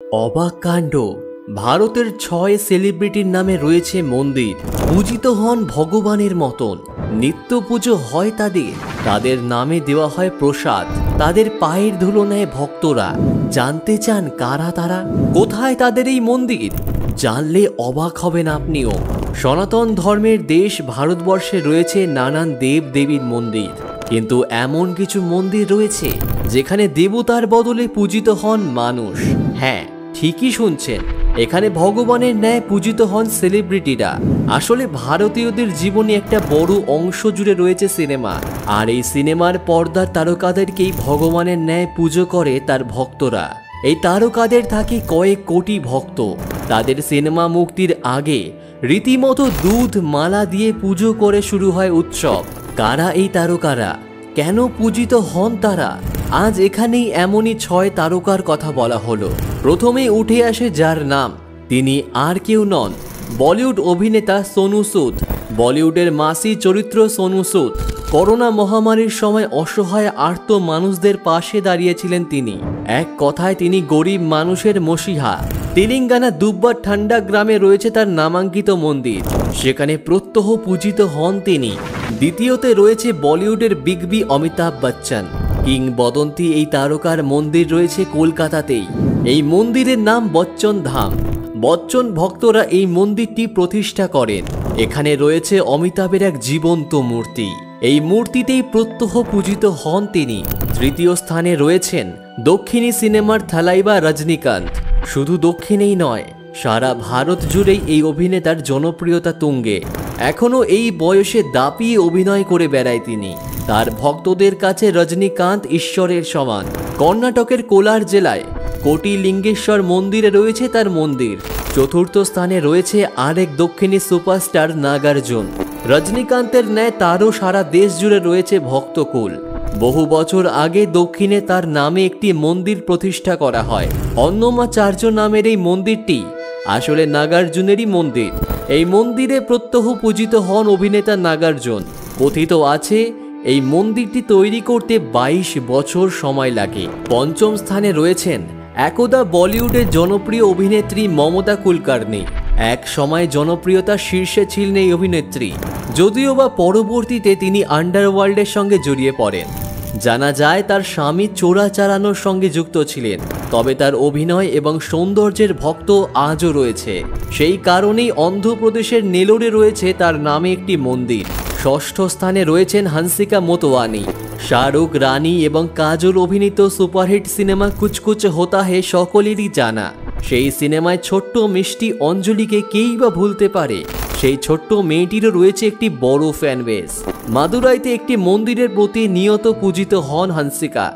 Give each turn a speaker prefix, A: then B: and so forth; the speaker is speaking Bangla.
A: অবাক কাণ্ড। ভারতের ৬ সেলিব্রিটির নামে রয়েছে মন্দির। পূজিত হন ভগবানের মতন। নিত্য পুজো হয় তাদের নামে দেওয়া হয় প্রসাদ। তাদের পায়ের ধুলো নেয় ভক্তরা। জানতে চান কারা তারা, কোথায় তাদের এই মন্দির? জানলে অবাক হবেন আপনিও। সনাতন ধর্মের দেশ ভারতবর্ষে রয়েছে নানান দেব দেবীর মন্দির, কিন্তু এমন কিছু মন্দির রয়েছে যেখানে দেবতার বদলে পূজিত হন মানুষ। হ্যাঁ, ঠিকই শুনছেন, এখানে ভগবানের ন্যায় পূজিত হন সেলিব্রিটিরা। আসলে ভারতীয়দের জীবনে একটা বড় অংশ জুড়ে রয়েছে সিনেমা, আর এই সিনেমার পর্দার তারকাদেরকেই ভগবানের ন্যায় পুজো করে তার ভক্তরা। এই তারকাদের থাকে কয়েক কোটি ভক্ত। তাদের সিনেমা মুক্তির আগে রীতিমতো দুধ মালা দিয়ে পুজো করে শুরু হয় উৎসব। কারা এই তারকারা, কেন পূজিত হন তারা? আজ এখানেই এমনই ৬ তারকার কথা বলা হলো। প্রথমে উঠে আসে যার নাম, তিনি আর কেউ নন, বলিউড অভিনেতা সোনু সুদ। বলিউডের মাসি চরিত্র সোনু সুদ। করোনা মহামারীর সময় অসহায় আর্ত মানুষদের পাশে দাঁড়িয়েছিলেন তিনি। এক কথায় তিনি গরিব মানুষের মসিহা। তেলেঙ্গানা দুব্বা ঠান্ডা গ্রামে রয়েছে তার নামাঙ্কিত মন্দির, সেখানে প্রত্যহ পূজিত হন তিনি। দ্বিতীয়তে রয়েছে বলিউডের বিগ বি অমিতাভ বচ্চন। কিংবদন্তি এই তারকার মন্দির রয়েছে কলকাতাতেই। এই মন্দিরের নাম বচ্চন ধাম। বচ্চন ভক্তরা এই মন্দিরটি প্রতিষ্ঠা করেন। এখানে রয়েছে অমিতাভের এক জীবন্ত মূর্তি। এই মূর্তিতেই প্রত্যহ পূজিত হন তিনি। তৃতীয় স্থানে রয়েছেন দক্ষিণী সিনেমার থালাইভা রজনীকান্ত। শুধু দক্ষিণেই নয়, সারা ভারত জুড়েই এই অভিনেতার জনপ্রিয়তা তুঙ্গে। এখনও এই বয়সে দাপিয়ে অভিনয় করে বেড়ায় তিনি। তার ভক্তদের কাছে রজনীকান্ত ঈশ্বরের সমান। কর্ণাটকের কোলার জেলায় কোটিলিঙ্গেশ্বর মন্দিরে রয়েছে তার মন্দির। চতুর্থ স্থানে রয়েছে আরেক দক্ষিণী সুপারস্টার নাগার্জুন। রজনীকান্তের ন্যায় তারও সারা দেশ জুড়ে রয়েছে ভক্তকুল। বহু বছর আগে দক্ষিণে তার নামে একটি মন্দির প্রতিষ্ঠা করা হয়। অন্নমাচার্য নামের এই মন্দিরটি আসলে নাগার্জুনেরই মন্দির। এই মন্দিরে প্রত্যহ পূজিত হন অভিনেতা নাগার্জুন। কথিত আছে এই মন্দিরটি তৈরি করতে ২২ বছর সময় লাগে। পঞ্চম স্থানে রয়েছেন একদা বলিউডের জনপ্রিয় অভিনেত্রী মমতা কুলকার্নি। এক সময় জনপ্রিয়তার শীর্ষে ছিলেন এই অভিনেত্রী, যদিও বা পরবর্তীতে তিনি আন্ডারওয়ার্ল্ডের সঙ্গে জড়িয়ে পড়েন। জানা যায় তার স্বামী চোরাচালানোর সঙ্গে যুক্ত ছিলেন, তবে তার অভিনয় এবং সৌন্দর্যের ভক্ত আজও রয়েছে। সেই কারণেই অন্ধ্রপ্রদেশের নেলোরে রয়েছে তার নামে একটি মন্দির। ষষ্ঠ স্থানে রয়েছেন হংসিকা মোতওয়ানি। শাহরুখ, রানী এবং কাজল অভিনীত সুপারহিট সিনেমা কুছ কুছ হোতা হে সকলেরই জানা। সেই সিনেমায় ছোট্ট মিষ্টি অঞ্জলিকে কেই বা ভুলতে পারে? সেই ছোট্ট মেয়েটিরও রয়েছে একটি বড় ফ্যান বেস। মাদুরাইতে একটি মন্দিরের প্রতি নিয়ত পূজিত হন হংসিকা।